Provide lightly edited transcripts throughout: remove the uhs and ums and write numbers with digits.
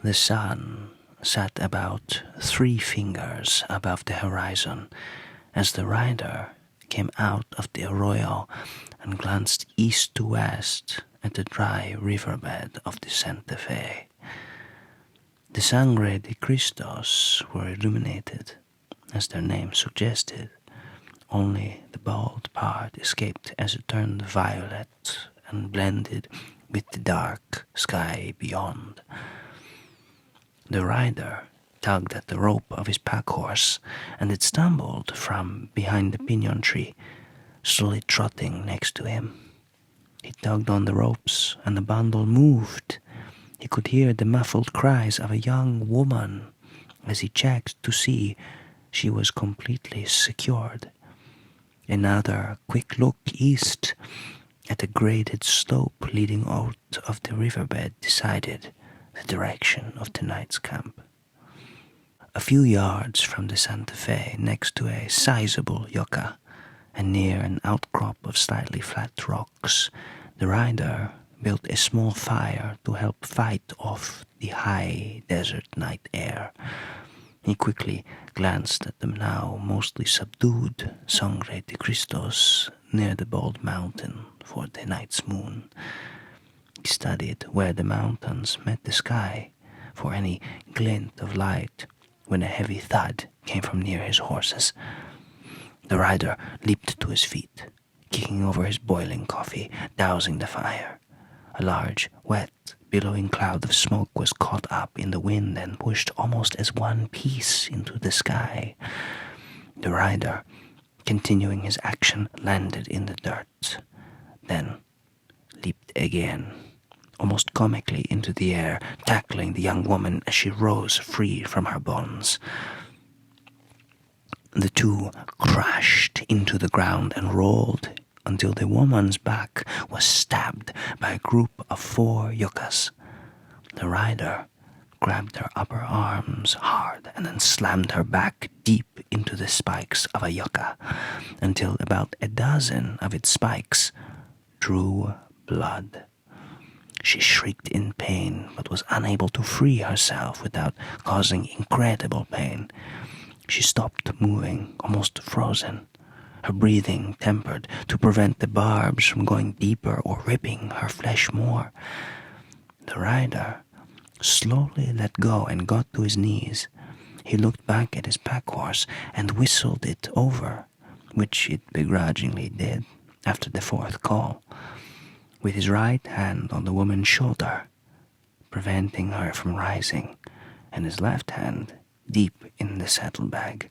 The sun sat about 3 fingers above the horizon as the rider came out of the arroyo and glanced east to west at the dry riverbed of the Santa Fe. The Sangre de Cristos were illuminated, as their name suggested. Only the bald part escaped as it turned violet and blended with the dark sky beyond. The rider tugged at the rope of his pack horse, and it stumbled from behind the pinon tree, slowly trotting next to him. He tugged on the ropes, and the bundle moved. He could hear the muffled cries of a young woman as he checked to see she was completely secured. Another quick look east at a graded slope leading out of the riverbed decided the direction of tonight's camp. A few yards from the Santa Fe, next to a sizable yucca and near an outcrop of slightly flat rocks, the rider built a small fire to help fight off the high desert night air. He quickly glanced at the now mostly subdued Sangre de Cristos near the bald mountain for the night's moon. He studied where the mountains met the sky for any glint of light when a heavy thud came from near his horses. The rider leaped to his feet, kicking over his boiling coffee, dousing the fire. A large, wet, billowing cloud of smoke was caught up in the wind and pushed almost as one piece into the sky. The rider, continuing his action, landed in the dirt, then leaped again, almost comically into the air, tackling the young woman as she rose free from her bonds. The two crashed into the ground and rolled until the woman's back was stabbed by a group of 4 yuccas. The rider grabbed her upper arms hard and then slammed her back deep into the spikes of a yucca until about a dozen of its spikes drew blood. She shrieked in pain but was unable to free herself without causing incredible pain. She stopped moving, almost frozen, her breathing tempered to prevent the barbs from going deeper or ripping her flesh more. The rider slowly let go and got to his knees. He looked back at his pack horse and whistled it over, which it begrudgingly did after the 4th call, with his right hand on the woman's shoulder, preventing her from rising, and his left hand deep in the saddlebag.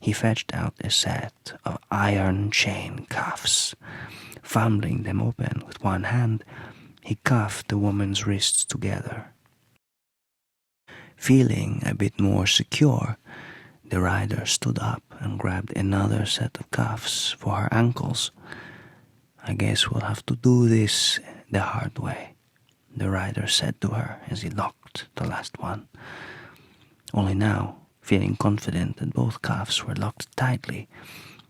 He fetched out a set of iron chain cuffs. Fumbling them open with one hand, he cuffed the woman's wrists together. Feeling a bit more secure, the rider stood up and grabbed another set of cuffs for her ankles. "I guess we'll have to do this the hard way," the rider said to her as he locked the last one. Only now, feeling confident that both cuffs were locked tightly,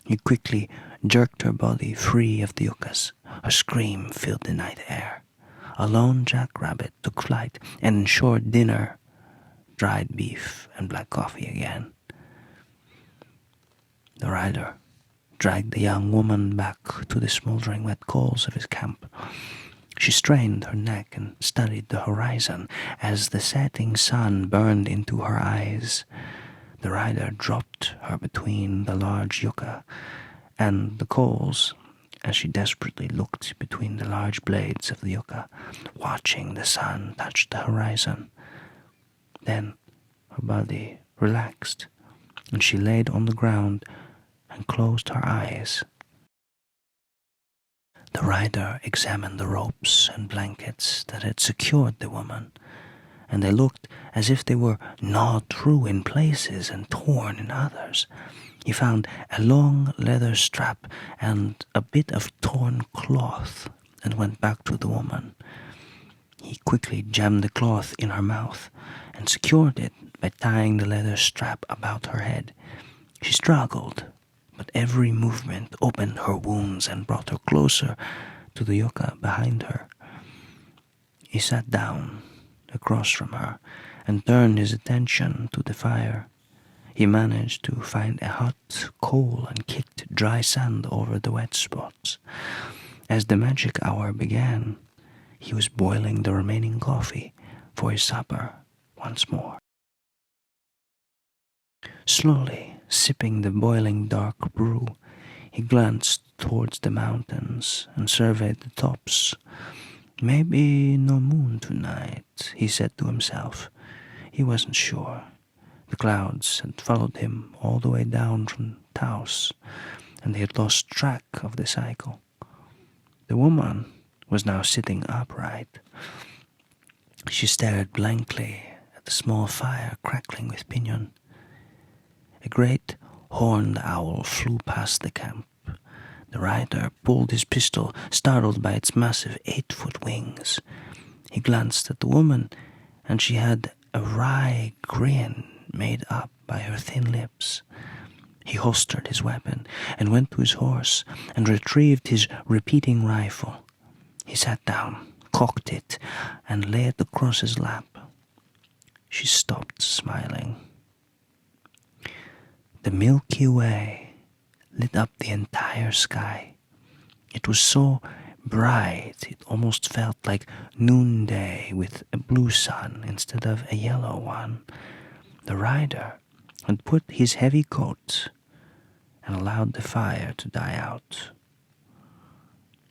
he quickly jerked her body free of the yuccas. A scream filled the night air. A lone jackrabbit took flight and ensured dinner, dried beef and black coffee again. The rider dragged the young woman back to the smoldering wet coals of his camp. She strained her neck and studied the horizon as the setting sun burned into her eyes. The rider dropped her between the large yucca and the coals as she desperately looked between the large blades of the yucca, watching the sun touch the horizon. Then her body relaxed, and she laid on the ground and closed her eyes. The rider examined the ropes and blankets that had secured the woman, and they looked as if they were gnawed through in places and torn in others. He found a long leather strap and a bit of torn cloth and went back to the woman. He quickly jammed the cloth in her mouth and secured it by tying the leather strap about her head. She struggled, but every movement opened her wounds and brought her closer to the yucca behind her. He sat down across from her and turned his attention to the fire. He managed to find a hot coal and kicked dry sand over the wet spots. As the magic hour began, he was boiling the remaining coffee for his supper once more. Slowly sipping the boiling dark brew, he glanced towards the mountains and surveyed the tops. Maybe no moon tonight, he said to himself. He wasn't sure. The clouds had followed him all the way down from Taos, and he had lost track of the cycle. The woman was now sitting upright. She stared blankly at the small fire crackling with pinon. A great horned owl flew past the camp. The rider pulled his pistol, startled by its massive 8-foot wings. He glanced at the woman, and she had a wry grin made up by her thin lips. He holstered his weapon and went to his horse and retrieved his repeating rifle. He sat down, cocked it, and lay it across his lap. She stopped smiling. The Milky Way lit up the entire sky. It was so bright it almost felt like noonday with a blue sun instead of a yellow one. The rider had put his heavy coat and allowed the fire to die out.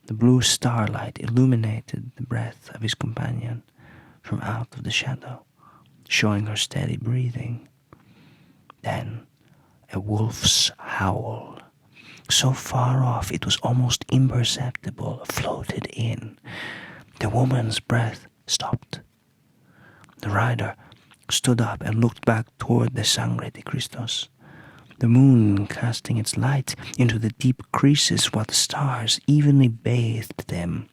The blue starlight illuminated the breath of his companion from out of the shadow, showing her steady breathing. Then a wolf's howl, so far off it was almost imperceptible, floated in. The woman's breath stopped. The rider stood up and looked back toward the Sangre de Cristos, the moon casting its light into the deep creases while the stars evenly bathed them.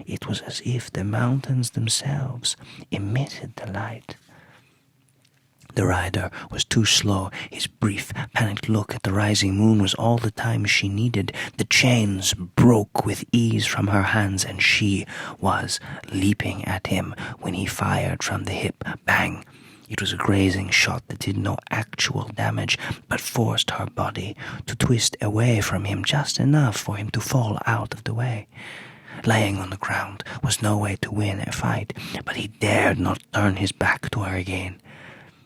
It was as if the mountains themselves emitted the light. The rider was too slow. His brief, panicked look at the rising moon was all the time she needed. The chains broke with ease from her hands, and she was leaping at him when he fired from the hip. Bang! It was a grazing shot that did no actual damage, but forced her body to twist away from him just enough for him to fall out of the way. Lying on the ground was no way to win a fight, but he dared not turn his back to her again.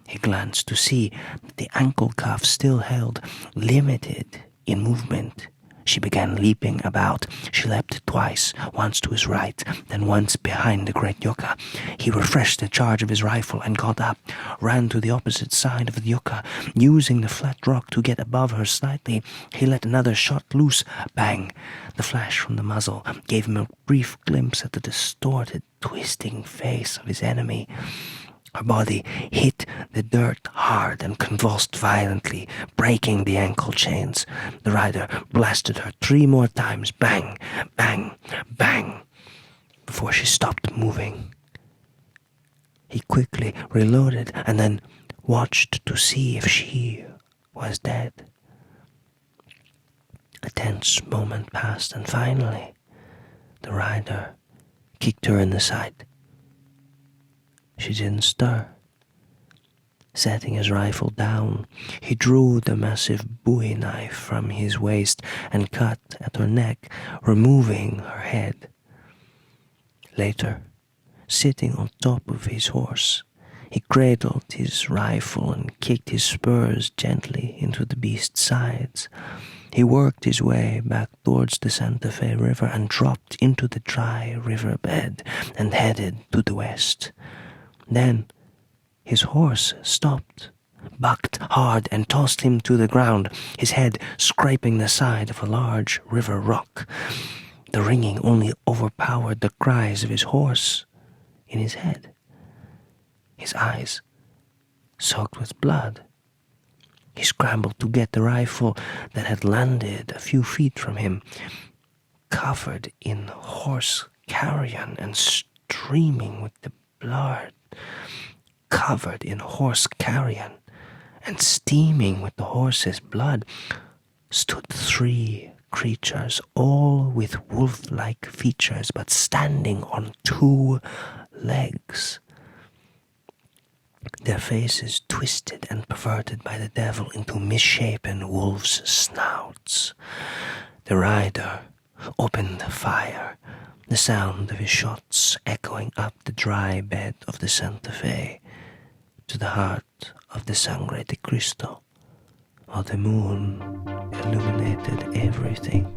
He glanced to see that the ankle cuff still held, limited in movement. She began leaping about. She leapt twice, once to his right, then once behind the great yucca. He refreshed the charge of his rifle and got up, ran to the opposite side of the yucca. Using the flat rock to get above her slightly, he let another shot loose. Bang! The flash from the muzzle gave him a brief glimpse at the distorted, twisting face of his enemy. Her body hit the dirt hard and convulsed violently, breaking the ankle chains. The rider blasted her 3 more times, bang, bang, bang, before she stopped moving. He quickly reloaded and then watched to see if she was dead. A tense moment passed, and finally, the rider kicked her in the side. She didn't stir. Setting his rifle down, he drew the massive bowie knife from his waist and cut at her neck, removing her head. Later, sitting on top of his horse, he cradled his rifle and kicked his spurs gently into the beast's sides. He worked his way back towards the Santa Fe River and dropped into the dry riverbed and headed to the west. Then his horse stopped, bucked hard, and tossed him to the ground, his head scraping the side of a large river rock. The ringing only overpowered the cries of his horse in his head. His eyes soaked with blood. He scrambled to get the rifle that had landed a few feet from him, covered in horse carrion and streaming with the blood. Covered in horse carrion and steaming with the horse's blood, stood 3 creatures, all with wolf-like features, but standing on 2 legs. their faces twisted and perverted by the devil into misshapen wolves' snouts. The rider opened fire, the sound of his shots echoing up the dry bed of the Santa Fe to the heart of the Sangre de Cristo, while the moon illuminated everything.